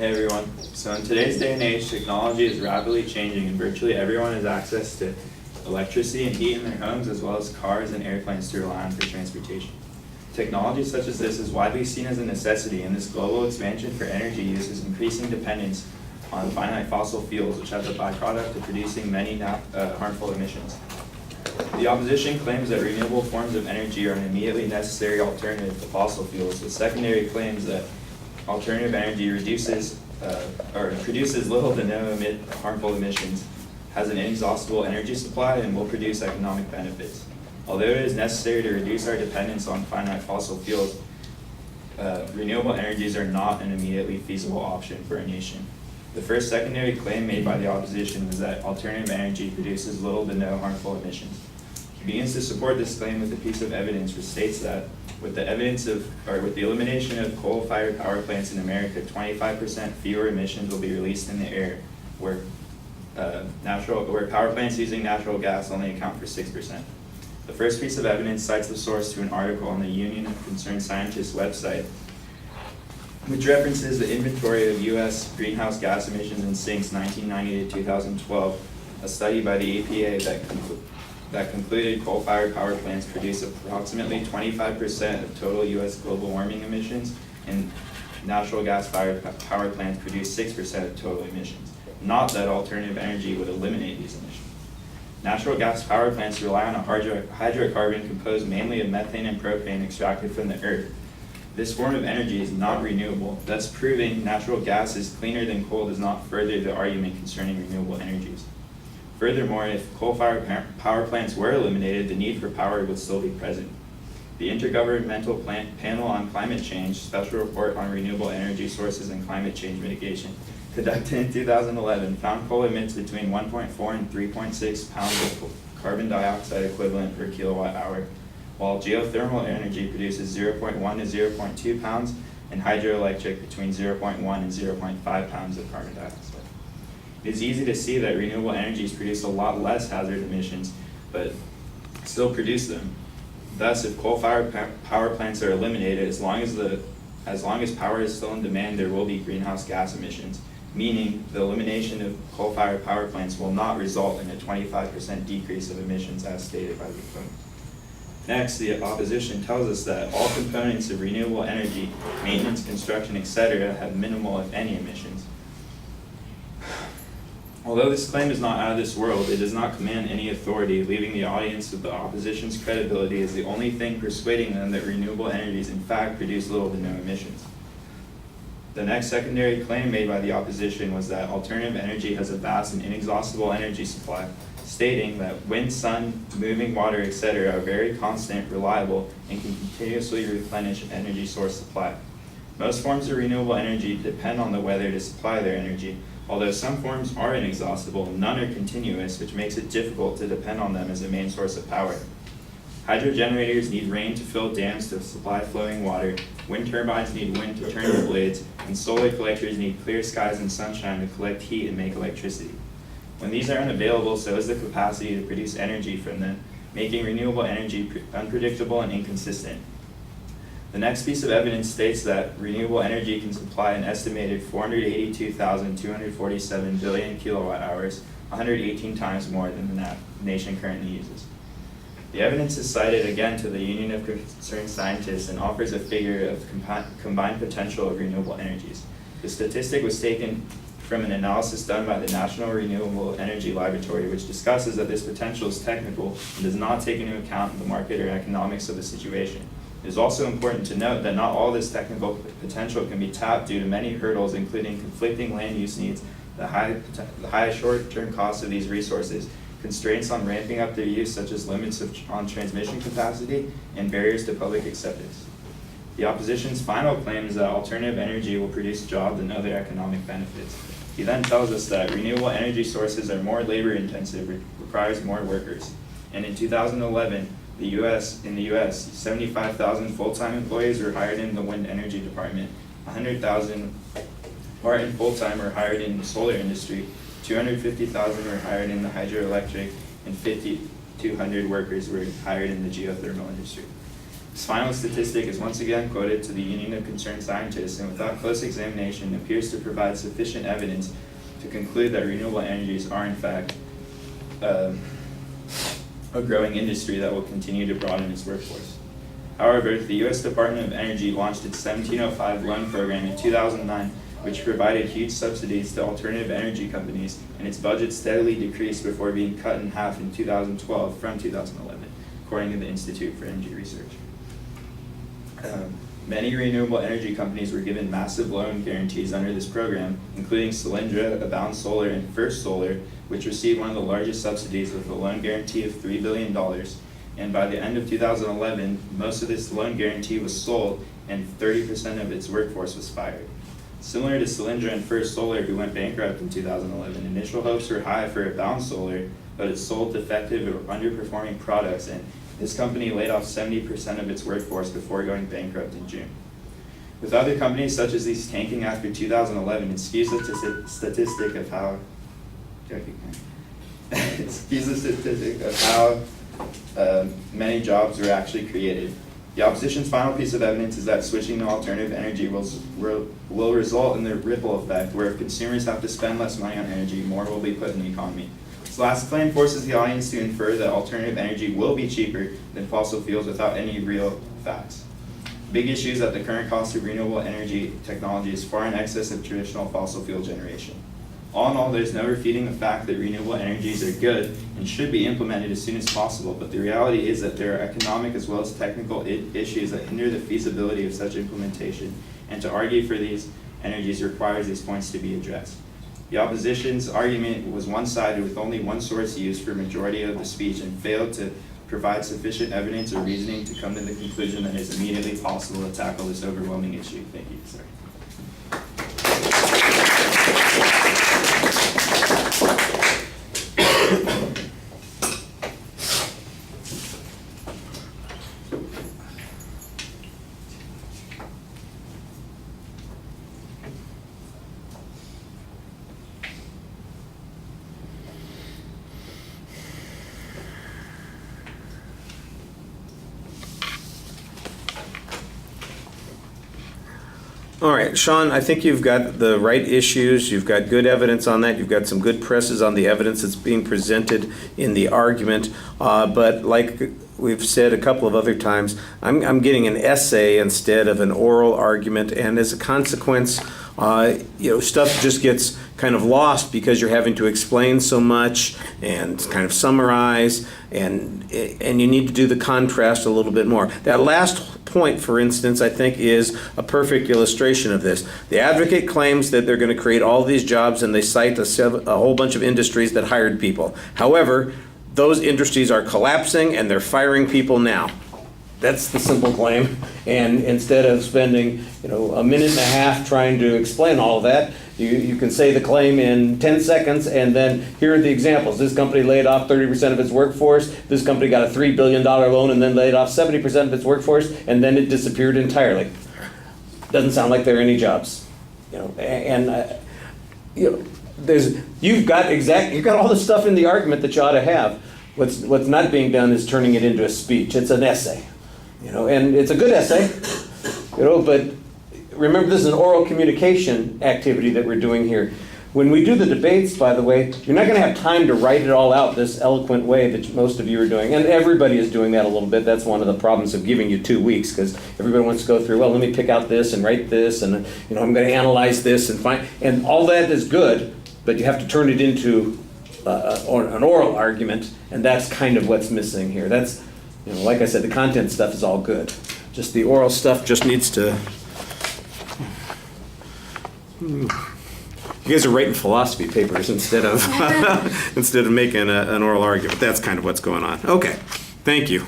Hey everyone. So in today's day and age, technology is rapidly changing and virtually everyone has access to electricity and heat in their homes as well as cars and airplanes to rely on for transportation. Technology such as this is widely seen as a necessity, and this global expansion for energy use is increasing dependence on finite fossil fuels, which have the byproduct of producing many harmful emissions. The opposition claims that renewable forms of energy are an immediately necessary alternative to fossil fuels, with secondary claims that alternative energy reduces or produces little to no harmful emissions, has an inexhaustible energy supply, and will produce economic benefits. Although it is necessary to reduce our dependence on finite fossil fuels, renewable energies are not an immediately feasible option for a nation. The first secondary claim made by the opposition was that alternative energy produces little to no harmful emissions. He begins to support this claim with a piece of evidence which states that with the elimination of coal-fired power plants in America, 25% fewer emissions will be released in the air, where power plants using natural gas only account for 6%. The first piece of evidence cites the source to an article on the Union of Concerned Scientists website, which references the inventory of U.S. greenhouse gas emissions in sinks 1990 to 2012, a study by the EPA that concluded coal-fired power plants produce approximately 25% of total U.S. global warming emissions, and natural gas-fired power plants produce 6% of total emissions. Not that alternative energy would eliminate these emissions. Natural gas power plants rely on a hydrocarbon composed mainly of methane and propane extracted from the earth. This form of energy is not renewable, thus proving natural gas is cleaner than coal does not further the argument concerning renewable energies. Furthermore, if coal-fired power plants were eliminated, the need for power would still be present. The Intergovernmental Panel on Climate Change Special Report on Renewable Energy Sources and Climate Change Mitigation, conducted in 2011, found coal emits between 1.4 and 3.6 pounds of carbon dioxide equivalent per kilowatt hour, while geothermal energy produces 0.1 to 0.2 pounds, and hydroelectric between 0.1 and 0.5 pounds of carbon dioxide. It is easy to see that renewable energies produce a lot less hazard emissions, but still produce them. Thus, if coal-fired power plants are eliminated, as long as power is still in demand, there will be greenhouse gas emissions, meaning the elimination of coal-fired power plants will not result in a 25% decrease of emissions as stated by the opponent. Next, the opposition tells us that all components of renewable energy, maintenance, construction, etc., have minimal, if any, emissions. Although this claim is not out of this world, it does not command any authority, leaving the audience with the opposition's credibility as the only thing persuading them that renewable energies in fact produce little to no emissions. The next secondary claim made by the opposition was that alternative energy has a vast and inexhaustible energy supply, stating that wind, sun, moving water, etc. are very constant, reliable, and can continuously replenish an energy source supply. Most forms of renewable energy depend on the weather to supply their energy. Although some forms are inexhaustible, none are continuous, which makes it difficult to depend on them as a main source of power. Hydro generators need rain to fill dams to supply flowing water, wind turbines need wind to turn the blades, and solar collectors need clear skies and sunshine to collect heat and make electricity. When these are unavailable, so is the capacity to produce energy from them, making renewable energy unpredictable and inconsistent. The next piece of evidence states that renewable energy can supply an estimated 482,247 billion kilowatt hours, 118 times more than the nation currently uses. The evidence is cited again to the Union of Concerned Scientists and offers a figure of combined potential of renewable energies. The statistic was taken from an analysis done by the National Renewable Energy Laboratory, which discusses that this potential is technical and does not take into account the market or economics of the situation. It is also important to note that not all this technical potential can be tapped due to many hurdles, including conflicting land use needs, the high short-term costs of these resources, constraints on ramping up their use such as limits on transmission capacity, and barriers to public acceptance. The opposition's final claim is that alternative energy will produce jobs and other economic benefits. He then tells us that renewable energy sources are more labor-intensive, requires more workers, and in 2011, in the U.S., 75,000 full-time employees were hired in the wind energy department, 100,000 part-time full-time were hired in the solar industry, 250,000 were hired in the hydroelectric, and 5,200 workers were hired in the geothermal industry. This final statistic is once again quoted to the Union of Concerned Scientists, and without close examination appears to provide sufficient evidence to conclude that renewable energies are in fact a growing industry that will continue to broaden its workforce. However, the U.S. Department of Energy launched its 1705 loan program in 2009, which provided huge subsidies to alternative energy companies, and its budget steadily decreased before being cut in half in 2012 from 2011, according to the Institute for Energy Research. Many renewable energy companies were given massive loan guarantees under this program, including Solyndra, Abound Solar, and First Solar, which received one of the largest subsidies with a loan guarantee of $3 billion. And by the end of 2011, most of this loan guarantee was sold and 30% of its workforce was fired. Similar to Solyndra and First Solar, who went bankrupt in 2011, initial hopes were high for Abound Solar, but it sold defective or underperforming products, and this company laid off 70% of its workforce before going bankrupt in June. With other companies such as these tanking after 2011, it skews the statistic of how many jobs were actually created. The opposition's final piece of evidence is that switching to alternative energy will result in the ripple effect, where if consumers have to spend less money on energy, more will be put in the economy. This last claim forces the audience to infer that alternative energy will be cheaper than fossil fuels without any real facts. The big issue is that the current cost of renewable energy technology is far in excess of traditional fossil fuel generation. All in all, there's no refuting the fact that renewable energies are good and should be implemented as soon as possible, but the reality is that there are economic as well as technical issues that hinder the feasibility of such implementation, and to argue for these energies requires these points to be addressed. The opposition's argument was one-sided, with only one source used for majority of the speech, and failed to provide sufficient evidence or reasoning to come to the conclusion that it is immediately possible to tackle this overwhelming issue. Thank you, sir. All right, Sean, I think you've got the right issues. You've got good evidence on that. You've got some good presses on the evidence that's being presented in the argument. But like we've said a couple of other times, I'm getting an essay instead of an oral argument, and as a consequence, stuff just gets kind of lost because you're having to explain so much and kind of summarize, and you need to do the contrast a little bit more. That last point, for instance, I think is a perfect illustration of this. The advocate claims that they're going to create all these jobs, and they cite a whole bunch of industries that hired people. However, those industries are collapsing and they're firing people now. That's the simple claim. And instead of spending, a minute and a half trying to explain all of that, you can say the claim in 10 seconds, and then here are the examples. This company laid off 30% of its workforce. This company got a $3 billion loan and then laid off 70% of its workforce, and then it disappeared entirely. Doesn't sound like there are any jobs. You've got all the stuff in the argument that you ought to have. What's not being done is turning it into a speech. It's an essay. And it's a good essay, but remember, this is an oral communication activity that we're doing here. When we do the debates, by the way, you're not going to have time to write it all out this eloquent way that most of you are doing. And everybody is doing that a little bit. That's one of the problems of giving you 2 weeks, because everybody wants to go through, well, let me pick out this and write this, and I'm going to analyze this and find, and all that is good, but you have to turn it into an oral argument, and that's kind of what's missing here. That's, like I said, the content stuff is all good. Just the oral stuff just needs to... You guys are writing philosophy papers instead of making an oral argument. That's kind of what's going on. Okay, thank you.